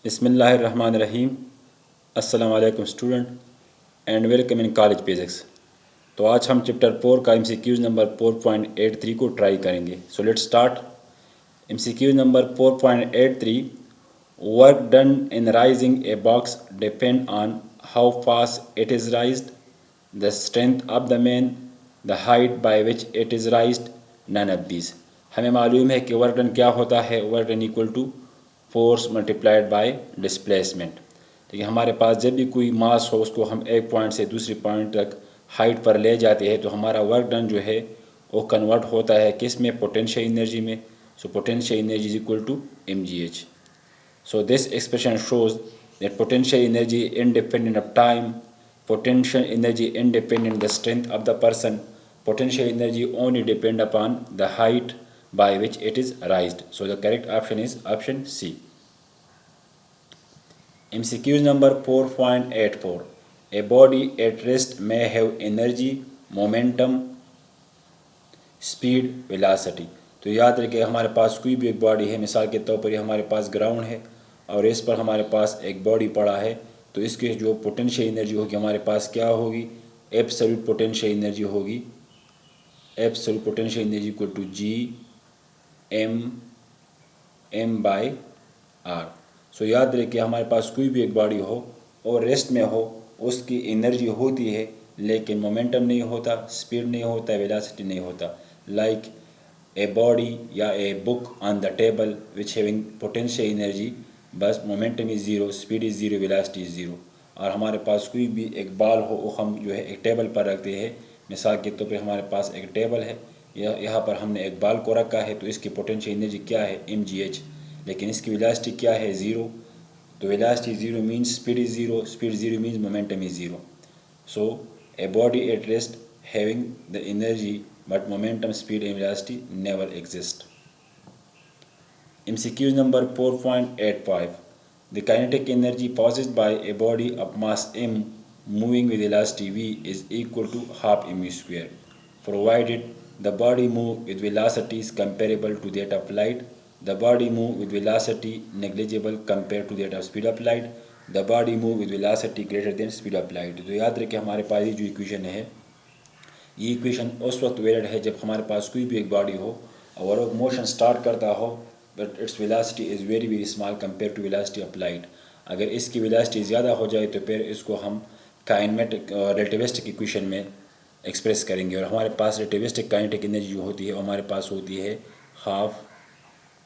बिस्मिल्लाहिर्रहमानिर्रहीम। अस्सलाम वालेकुम student and welcome in college physics. तो आज हम चैप्टर 4 का एमसीक्यूज़ नंबर 4.83 को ट्राई करेंगे। So let's start. MCQs number 4.83, work done in raising a box depend on how fast it is raised, the strength of the man, the height by which it is raised, none of these. हमें मालूम है कि work done क्या होता है। Work done equal to force multiplied by displacement. ठीक है, हमारे पास जब भी कोई मास हो उसको हम एक पॉइंट से दूसरी पॉइंट तक हाइट पर ले जाते हैं तो हमारा वर्क डन जो है वो कन्वर्ट होता है किस में, पोटेंशियल एनर्जी में। So potential energy is equal to mgh. So this expression shows that potential energy independent of time, potential energy independent the strength of the person, potential energy only depend upon the height by which it is raised. So the correct option is option C. MCQ number 4.84. A body at rest may have energy, momentum, speed, velocity. तो याद रखिए हमारे पास कोई भी एक body है, मिसाल के तौर पर ये हमारे पास ग्राउंड है और इस पर हमारे पास एक बॉडी पड़ा है, तो इसकी जो पोटेंशियल एनर्जी होगी हमारे पास क्या होगी, एब्सोल्यूट पोटेंशियल एनर्जी होगी। Absolute potential energy equal to G M by R. So याद रखिए हमारे पास कोई भी एक बॉडी हो और रेस्ट में हो, उसकी एनर्जी होती है लेकिन मोमेंटम नहीं होता, स्पीड नहीं होता, वेलोसिटी नहीं होता। लाइक ए बॉडी या a book on the table which having potential energy, बस momentum is zero, speed is zero, velocity is zero. और हमारे पास कोई भी एक बॉल हो वो हम जो है एक टेबल पर रखते हैं। मिसाल के तौर पे हमारे पास एक टेबल है, यहाँ पर हमने एक बॉल को रखा है, तो इसकी पोटेंशियल एनर्जी क्या है, mgh, लेकिन इसकी वेलोसिटी क्या है, ज़ीरो। तो velocity zero means speed is zero, speed zero means momentum is zero. So a body at rest having the energy but momentum, speed and velocity never exist. MCQ number 4.85. The kinetic energy possessed by a body of mass m moving with velocity v is equal to half m square, provided the body move with velocities comparable to that of light, the body move with velocity negligible compared to that of speed of light, the body move with velocity greater than speed of light. तो याद रखें हमारे पास ये जो equation है, ये equation उस वक्त वैलिड है जब हमारे पास कोई भी एक बॉडी हो और वो मोशन स्टार्ट करता हो but its velocity is very very small compare to velocity of light. अगर इसकी वेलोसिटी ज़्यादा हो जाए तो फिर इसको हम काइनेमेटिक रिलेटिविस्टिक इक्वेशन में एक्सप्रेस करेंगे। और हमारे पास रिलेटिविस्टिक काइनेटिक एनर्जी जो होती है वो हमारे पास होती है half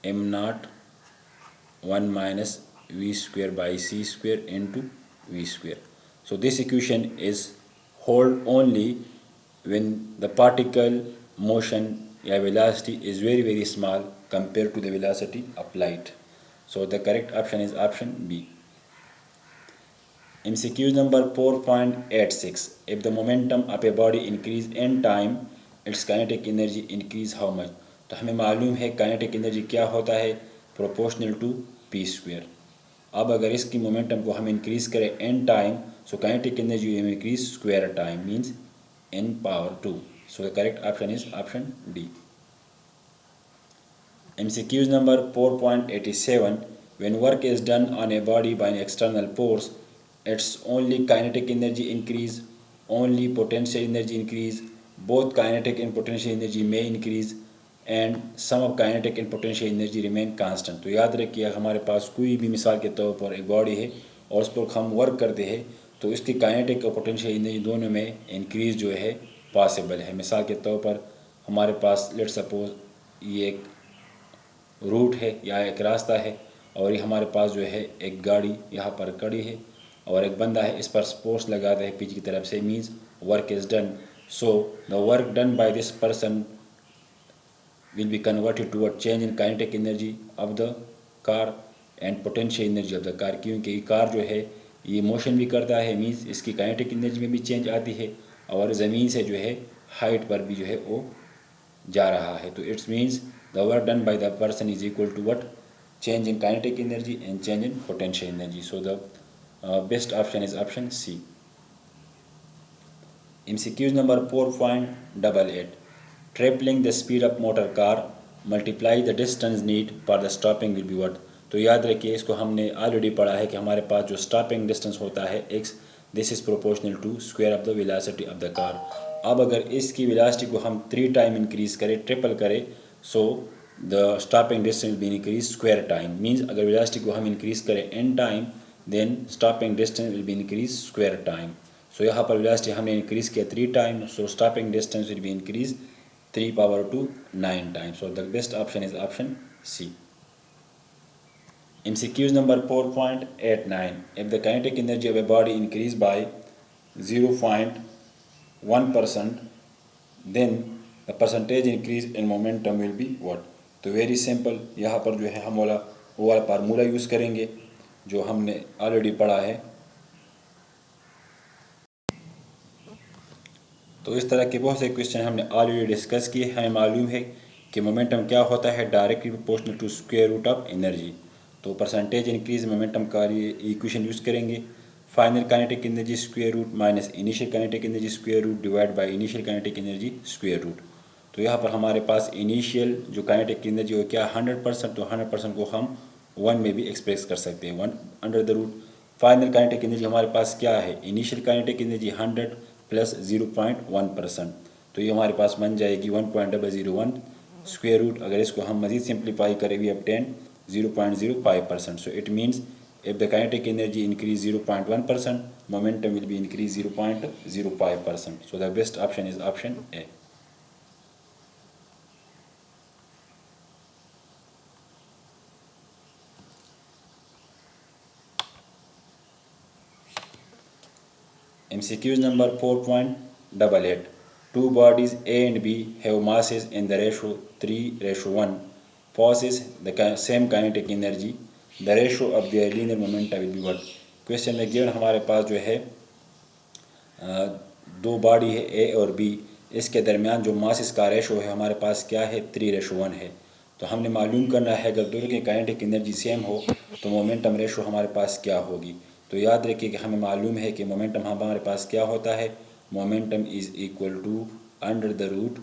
am not 1 minus v square by c square into v square. So this equation is hold only when the particle motion या velocity is very very small compared to the velocity of light. So the correct option is option B. MCQ number 4.86. If the momentum of a body increase in time, its kinetic energy increase how much? तो हमें मालूम है kinetic energy क्या होता है, proportional to p square. अब अगर इसकी मोमेंटम को हम इंक्रीज करें n time, so kinetic energy increase square time means n power 2. So the correct option is option D. MCQ number 4.87. When work is done on a body by an external force, its only kinetic energy increase, only potential energy increase, both kinetic and potential energy may increase and sum of kinetic and potential energy remain constant. तो याद रखिए हमारे पास कोई भी मिसाल के तौर पर एक बॉडी है और उस पर हम वर्क करते हैं तो इसकी काइनेटिक और पोटेंशियल एनर्जी दोनों में इंक्रीज जो है पॉसिबल है। मिसाल के तौर पर हमारे पास लेट सपोज ये एक रूट है या एक रास्ता है और ये हमारे पास जो है एक गाड़ी यहाँ पर खड़ी है और एक बंदा है, इस पर स्पोर्ट्स लगाता है पीछे की तरफ से, means work is done. So the work done by this person will be converted toward change in kinetic energy of the car and potential energy of the car, क्योंकि कार जो है ये मोशन भी करता है, मीन्स इसकी kinetic energy में भी चेंज आती है और ज़मीन से जो है हाइट पर भी जो है वो जा रहा है। तो it's means the work done by the person is equal to what, change in kinetic energy and change in potential energy. So the best option is option C. MCQ number 4.88. Tripling the speed of motor car, multiply the distance need for the stopping will be what? तो याद रखिए इसको हमने already पढ़ा है कि हमारे पास जो स्टॉपिंग डिस्टेंस होता है x, this is proportional to square of the velocity of the car. अब अगर इसकी वेलोसिटी को हम 3 टाइम इंक्रीज़ करें, ट्रिपल करें, सो द स्टॉपिंग डिस्टेंस भी इंक्रीज स्क्वायर टाइम। मीन्स अगर वेलोसिटी को हम इंक्रीज़ करें n time, then stopping distance will be increase square time. So यहाँ पर वेलोसिटी हमने इंक्रीज़ किया 3 time, so stopping distance will be increase 3 power to 9 times. So the best option is option C. MCQs number 4.89. If the kinetic energy of a body increase by 0.1%, then the percentage increase in momentum will be what? तो very simple, यहाँ पर जो है हम वो वाला formula use करेंगे जो हमने ऑलरेडी पढ़ा है। तो इस तरह के बहुत से क्वेश्चन हमने ऑलरेडी डिस्कस किए। हमें मालूम है कि मोमेंटम क्या होता है, directly proportional to square root of energy. तो परसेंटेज इंक्रीज मोमेंटम का इक्वेशन यूज़ करेंगे। Final kinetic energy square root minus initial kinetic energy square root divide by initial kinetic energy square root. तो यहाँ पर हमारे पास इनिशियल जो kinetic energy हो क्या 100%, तो 100% को हम 1 में भी एक्सप्रेस कर सकते हैं, 1 under the root. Final kinetic energy हमारे पास क्या है, इनिशियल काइनेटिक एनर्जी 100 प्लस 0.1%, तो ये हमारे पास बन जाएगी 1.001 स्क्वायर रूट। अगर इसको हम मज़ीद सिंप्लीफाई करें, we obtain 0.05%। So it means if the kinetic energy increase 0.1%, momentum will be increase 0.05%. So the best option is option A. MCQs number 4.88. Two bodies A and B have masses in the ratio 3:1, possess the same kinetic energy. The ratio of their linear momentum will be what? Question में given हमारे पास जो है दो body है A और B, इसके दरमियान जो मासेस का रेशो है हमारे पास क्या है, 3:1 है। तो हमने मालूम करना है अगर दोनों की काइनेटिक एनर्जी सेम हो तो मोमेंटम रेशो हमारे पास क्या होगी। तो याद रखिए कि हमें मालूम है कि मोमेंटम हमारे पास क्या होता है, momentum is equal to under the root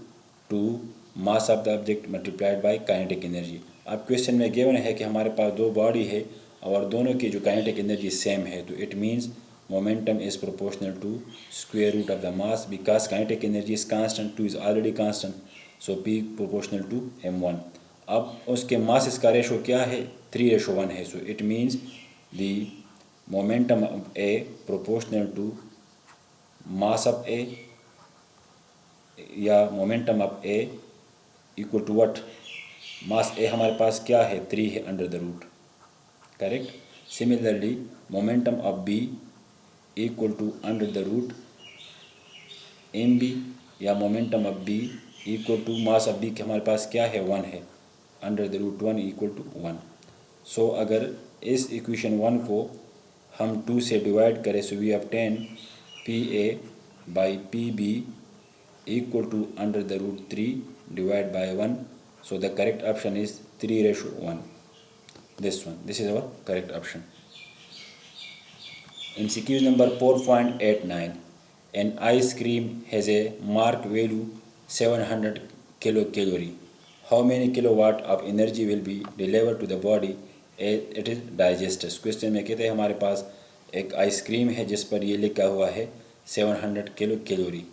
two mass of the object multiplied by kinetic energy. अब क्वेश्चन में गिवन है कि हमारे पास दो बॉडी है और दोनों की जो काइनेटिक एनर्जी सेम है, तो it means momentum is proportional to square root of the mass, because kinetic energy is constant, 2 is already constant, so P proportional to m1। अब उसके मास का रेशो क्या है, 3:1 है। So it means the momentum of A proportional to mass of A, या momentum of A equal to what, mass A हमारे पास क्या है, 3 है under the root, correct. Similarly momentum of B equal to under the root mb, या momentum of B equal to mass of B के हमारे पास क्या है, 1 है, under the root 1 equal to 1। So अगर इस इक्वेशन 1 को हम 2 से डिवाइड करें, so we obtain PA by PB equal to under the root 3 divide by 1। So the correct option is 3:1, this one, this is our correct option. MCQ number 4.89. An ice cream has a mark value 700 kilocalorie. How many kilowatt of energy will be delivered to the body as it is digested? Question में कहते हैं हमारे पास एक ice cream है जिस पर ये लिखा हुआ है 700 किलो कैलोरी।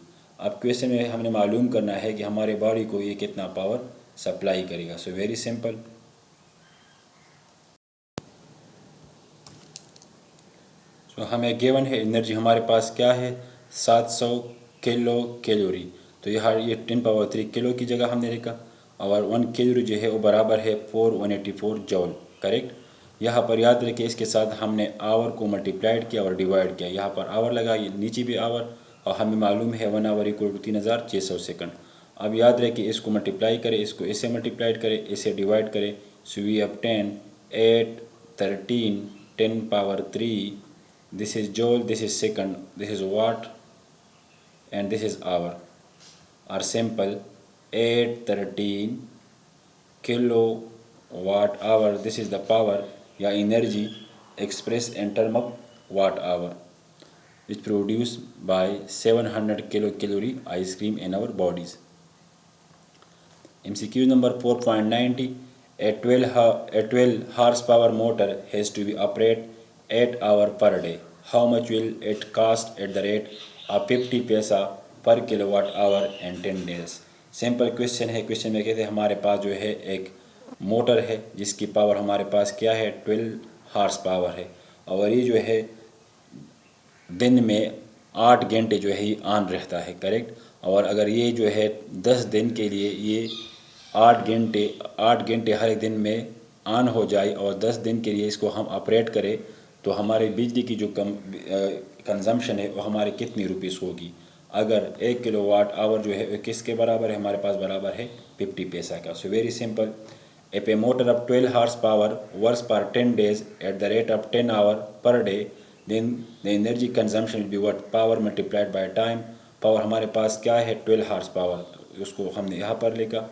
अब क्वेश्चन में हमने मालूम करना है कि हमारे बॉडी को ये कितना पावर सप्लाई करेगा। सो वेरी सिंपल, तो हमें गिवन है एनर्जी हमारे पास क्या है, 700 किलो कैलोरी। तो ये 10⁻³ किलो की जगह हमने लिखा, और 1 कैलोरी जो है वो बराबर है 184 जॉल, करेक्ट। यहाँ पर याद रखिए इसके साथ हमने आवर को मल्टीप्लाइड किया और डिवाइड किया, यहाँ पर आवर लगा, ये नीचे भी आवर, और हमें मालूम है 1 आवर इक्वल टू 3600 सेकंड। अब याद रखिए इसको मल्टीप्लाई करें, इसको इससे मल्टीप्लाइड करें, इससे डिवाइड करें, so we obtain 8 13 10⁻³ this is joule, this is second, this is watt, and this is hour, are simple 8 13 kilowatt hour, this is the power या energy expressed in term of watt hour which produced by 700 kilocalorie ice cream in our bodies. MCQ number 4.90. A 12 horsepower motor has to be operate 8 hours per day. How much will it cost at the rate of 50 पैसा पर kilowatt hour and 10 days? Simple question है। Question में कहते हैं हमारे पास जो है एक मोटर है जिसकी पावर हमारे पास क्या है, 12 हार्स पावर है, और ये जो है दिन में 8 घंटे जो है ये ऑन रहता है, करेक्ट। और अगर ये जो है 10 दिन के लिए ये 8 घंटे हर एक दिन में ऑन हो जाए और 10 दिन के लिए इसको हम ऑपरेट करें तो हमारे बिजली की जो कंजम्पशन है वो हमारे कितनी रुपीस होगी? अगर 1 किलोवाट आवर जो है किसके बराबर है, हमारे पास बराबर है 50 पैसा का। So very simple, if a motor of 12 horsepower works for 10 days at the rate of 10 hour per day, then the energy consumption will be what? Power multiplied by time. Power हमारे पास क्या है, 12 हार्स पावर, उसको हमने यहाँ पर लिखा।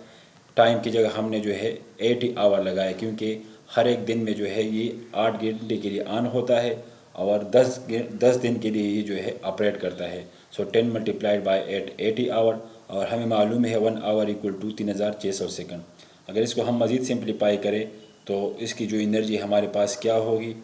Time की जगह हमने जो है 80 आवर लगाया, क्योंकि हर एक दिन में जो है ये 8 घंटे के लिए ऑन होता है और 10 दिन के लिए ये जो है ऑपरेट करता है। सो 10 मल्टीप्लाइड बाई 8, 80 आवर, और हमें मालूम है 1 आवर इक्वल टू 3600 सेकंड। अगर इसको हम मज़ीद सिंप्लीफाई करें तो इसकी जो एनर्जी हमारे पास क्या होगी,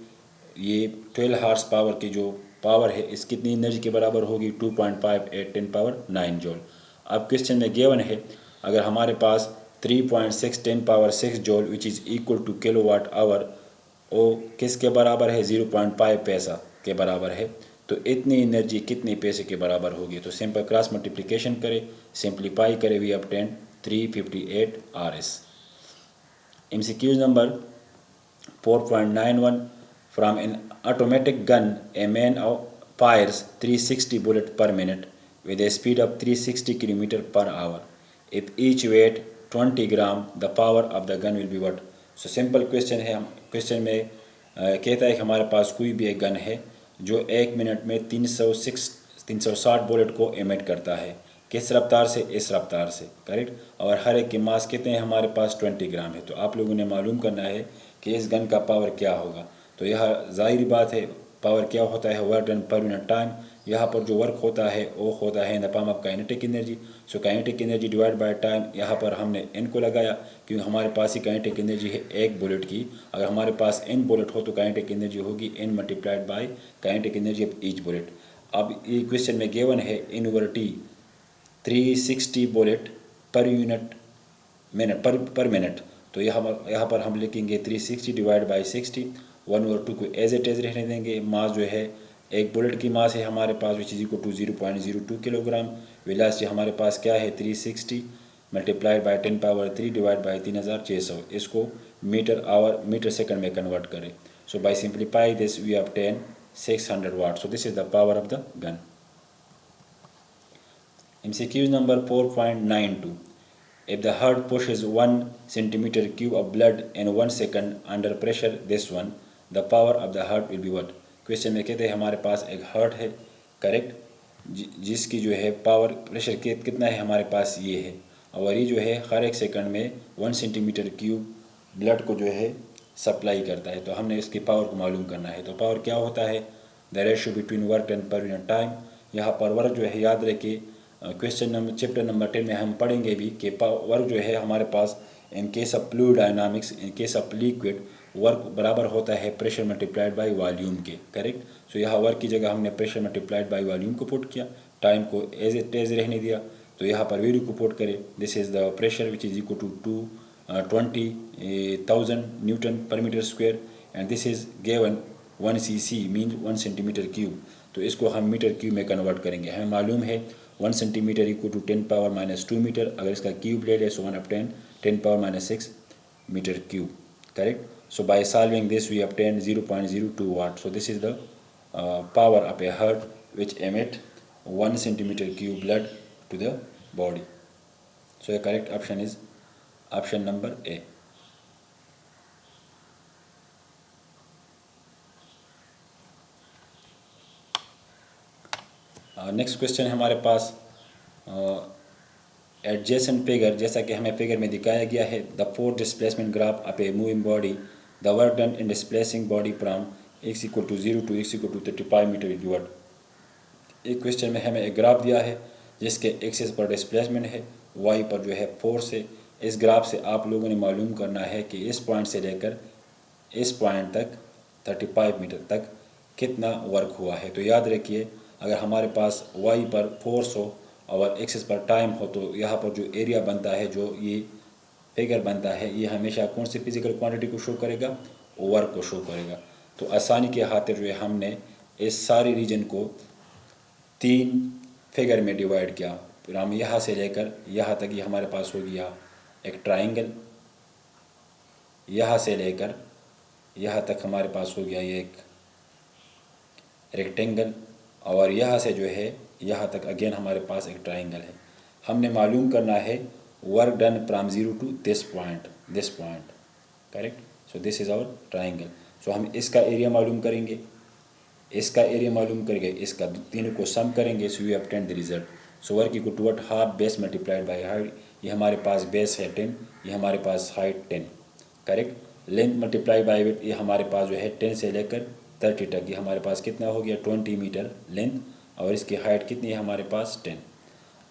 ये 12 हार्स पावर की जो पावर है इस कितनी एनर्जी के बराबर होगी, 2.58 10 पावर 9 जूल। अब क्वेश्चन में गिवन है अगर हमारे पास 3.6 10 power 6 joule which is equal to kilowatt hour, वो किसके बराबर है, 0.5 पैसा के बराबर है, तो इतनी एनर्जी कितने पैसे के बराबर होगी? तो सिंपल क्रॉस मल्टीप्लिकेशन करें, सिंप्लीफाई करें, we obtain 358 RS। MCQ number 4.91, from an automatic gun a man fires 360 bullets per minute with a speed of 360 km per hour. If each weight 20 gram, the power of the gun will be what? So simple question है। Question में कहता है कि हमारे पास कोई भी एक gun है जो 1 मिनट में 360 बुलेट को एमिट करता है। किस रफ्तार से? इस रफ्तार से, करेक्ट। और हर एक के मास कितने हैं हमारे पास, 20 ग्राम है। तो आप लोगों ने मालूम करना है कि इस गन का पावर क्या होगा। तो यह ज़ाहिर बात है, पावर क्या होता है, work done per unit time. यहाँ पर जो वर्क होता है वो होता है in the form of kinetic energy. So kinetic energy divide by time, यहाँ पर हमने एन को लगाया क्योंकि हमारे पास ही काइनेटिक एनर्जी है एक बुलेट की। अगर हमारे पास एन बुलेट हो तो काइनेटिक एनर्जी होगी n multiplied by kinetic energy of each bullet. अब ये क्वेश्चन में गिवन है इनवर्टी 360 bullet per unit minute per minute. तो यहाँ पर हम लिखेंगे 360 डिवाइड बाई 60, 1/2 को एज इट एज रहने देंगे। मास जो है एक बुलेट की मास है हमारे पास which is equal to 0.02 kilogram. Velocity हमारे पास क्या है, 360 multiplied by 10 power 3 divide by 3600। इसको मीटर सेकंड में कन्वर्ट करें। So by simplify this we obtain 600 watt. So this is the power of the gun. MCQ number 4.92, if the heart pushes 1 centimeter cube of blood in 1 second under pressure this one, the power of the heart will be what? Question में कहते हैं हमारे पास एक heart है, correct, जिसकी जो है power pressure कितना है हमारे पास ये है, और ये जो है हर एक सेकंड में 1 सेंटीमीटर क्यूब ब्लड को जो है सप्लाई करता है। तो हमने इसकी पावर को मालूम करना है। तो पावर क्या होता है, the ratio between work and per unit time. यहाँ पर वर्क जो है याद रखिए, क्वेश्चन नंबर चैप्टर नंबर 10 में हम पढ़ेंगे भी कि वर्क जो है हमारे पास in case of fluid dynamics, in case of liquid, work बराबर होता है प्रेशर मल्टीप्लाइड बाय वॉल्यूम के, करेक्ट। सो यहाँ वर्क की जगह हमने प्रेशर मल्टीप्लाइड बाय वॉल्यूम को पुट किया, टाइम को एज इट एज रहने दिया। तो यहाँ पर वैल्यू को पुट करें, this is the pressure which is equal to 20,000 newton per metre square and this is given 1 cc mean 1 centimetre cube. तो इसको हम मीटर क्यूब में कन्वर्ट करेंगे। हमें मालूम है 1 centimetre equal to 10 power minus 2 metre. अगर इसका क्यूब ले ले so 1/10 10 power minus 6 metre cube, correct. So by solving this we obtain 0.02 watt. So this is the power of a heart which emit 1 centimeter cube blood to the body. So the correct option is option number A. Next question है हमारे पास adjacent figure, जैसा कि हमें figure में दिखाया गया है, the fourth displacement graph of a moving body, the work done in displacing body from x equal to 0 to x equal to 35 metre given. एक क्वेश्चन में हमें एक ग्राफ दिया है जिसके एक्सिस पर डिस्प्लेसमेंट है, y पर जो है फोर्स है, इस ग्राफ से आप लोगों ने मालूम करना है कि इस पॉइंट से लेकर इस पॉइंट तक 35 मीटर तक कितना वर्क हुआ है। तो याद रखिए, अगर हमारे पास वाई पर फोर्स हो और एक्सिस पर टाइम हो तो यहाँ पर जो एरिया बनता है, जो ये फिगर बनता है, ये हमेशा कौन सी फिजिकल क्वांटिटी को शो करेगा? वर्क को शो करेगा। तो आसानी के खातिर जो है हमने इस सारी रीजन को 3 फिगर में डिवाइड किया। फिर हम यहाँ से लेकर यहाँ तक ये हमारे पास हो गया एक ट्राइंगल, यहाँ से लेकर यहाँ तक हमारे पास हो गया ये एक रेक्टेंगल, और यहाँ से जो है यहाँ तक अगेन हमारे पास एक ट्राइंगल है। हमने मालूम करना है work done from zero to this point, correct. So this is our triangle. So हम इसका एरिया मालूम करेंगे, इसका तीनों को सम करेंगे। So we obtain the result. So work equal to what? Half base multiplied by height. ये हमारे पास बेस है 10, ये हमारे पास height 10, correct. Length multiply by width, ये हमारे पास जो है 10 से लेकर 30 तक, ये हमारे पास कितना हो गया? 20 मीटर लेंथ, और इसकी हाइट कितनी है हमारे पास? 10।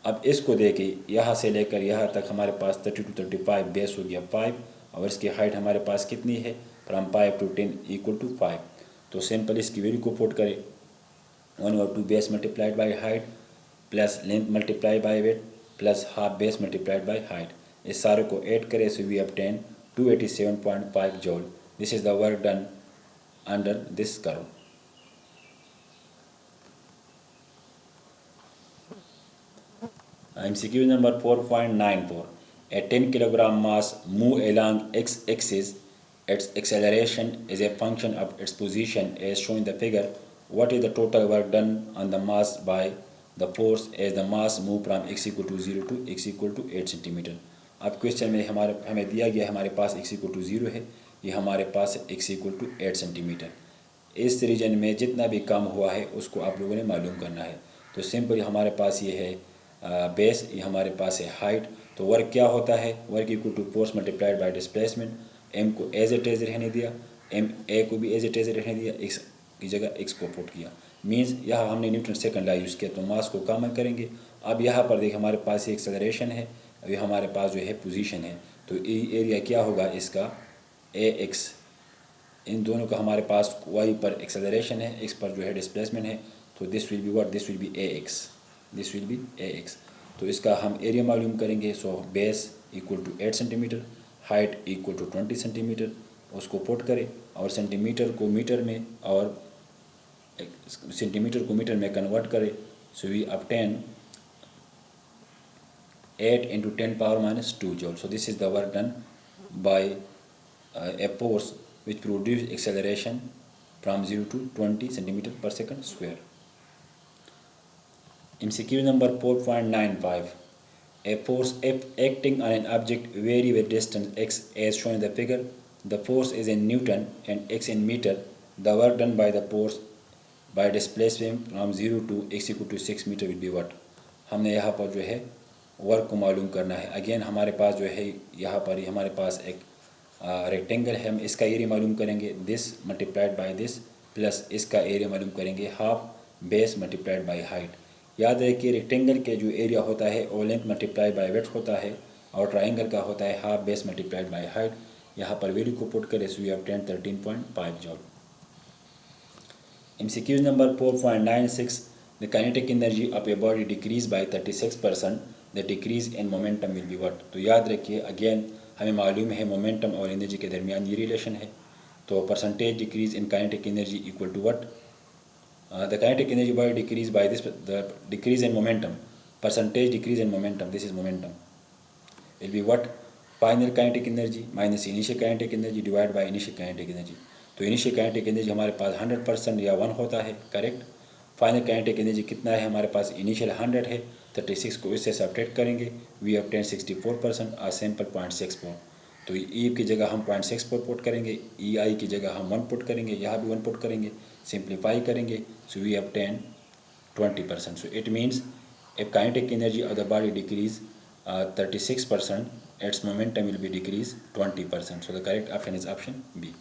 अब इसको देखिए, यहाँ से लेकर यहाँ तक हमारे पास 30 to 35 बेस हो गया 5, और इसकी हाइट हमारे पास कितनी है? From 5 to 10 equal to 5। तो सिंपल इसकी वैल्यू को पुट करें, 1/2 base multiplied by height plus length multiply by weight plus half base multiplied by height, इस सारे को ऐड करें। So we obtain 287.5 joule. This is the work done under this curve. MCQ number 4.94. A 10 kilogram mass move along x-axis. Its acceleration is a function of its position as shown in the figure. What is the total work done on the mass by the force as the mass move from x equal to 0 to x equal to 8 cm? अब question में हमें दिया गया हमारे पास x equal to 0 है, ये हमारे पास x equal to 8 centimetre. इस रीजन में जितना भी काम हुआ है उसको आप लोगों ने मालूम करना है। तो सिंपल हमारे पास ये है बेस, ये हमारे पास है हाइट। तो वर्क क्या होता है? Work equal to force multiplied by displacement. M को एज इट इज रहने दिया, एम ए को भी एज इट इज रहने दिया, एक्स की जगह एक्स को पुट किया। मीन्स यहाँ हमने न्यूटन सेकंड लॉ यूज़ किया, तो मास को कॉमन करेंगे। अब यहाँ पर देखिए हमारे पास ये एक्सेलरेशन है, अभी हमारे पास जो है पोजीशन है। तो एरिया क्या होगा इसका? ए एक्स। इन दोनों का हमारे पास वाई पर एक्सेलरेशन है, एक्स पर जो है डिस्प्लेसमेंट है। तो this will be what? This will be a x, this will be a x. तो इसका हम एरिया मालूम करेंगे। So base equal to 8 centimetre, height equal to 20 centimetre, उसको पुट करें और सेंटीमीटर को मीटर में और सेंटीमीटर को मीटर में कन्वर्ट करें। So we obtain 8 into 10 power minus 2 joule. So this is the work done by a force which produce acceleration from 0 to 20 centimeter per second square. MCQ number 4.95. A force F acting on an object vary with distance x as shown in the figure. The force is in Newton and x in meter. The work done by the force by displacement from 0 to x equal to 6 meter will be what? हमने यहाँ पर जो है work को मालूम करना है। Again हमारे पास जो है यहाँ पर हमारे पास एक रेक्टेंगल है, हम इसका एरिया मालूम करेंगे this multiplied by this, plus इसका एरिया मालूम करेंगे half base multiplied by height. याद रखिए रेक्टेंगल के जो एरिया होता है वो लेंथ मल्टीप्लाई बाय वेट होता है, और ट्राइंगल का होता है half base multiplied by height. यहाँ पर वैल्यू को पुट करें। So we obtain 13.5 joule. MCQ number 4.96. The kinetic energy of a body decreased by 36%. The decrease in momentum will be what? तो याद रखिए अगेन हमें मालूम है मोमेंटम और एनर्जी के दरमियान ये रिलेशन है। तो percentage decrease in kinetic energy equal to what? The kinetic energy body decrease by this, the decrease in momentum, percentage decrease in momentum, this is momentum, will be what? Final kinetic energy minus initial kinetic energy divided by initial kinetic energy. तो initial kinetic energy हमारे पास 100% या 1 होता है, correct. Final kinetic energy कितना है हमारे पास? Initial 100 है, 36 को इससे सब्ट्रैक्ट करेंगे, वी ऑब्टेन 64% और सैंपल 0.64। तो ई की जगह हम 0.64 पुट करेंगे, ई आई की जगह हम 1 पुट करेंगे, यहाँ भी 1 पुट करेंगे, सिंप्लीफाई करेंगे। So we obtain 20%. So it means if kinetic energy of the body decrease 36%, its momentum will be decreased 20%. So the correct option is option B.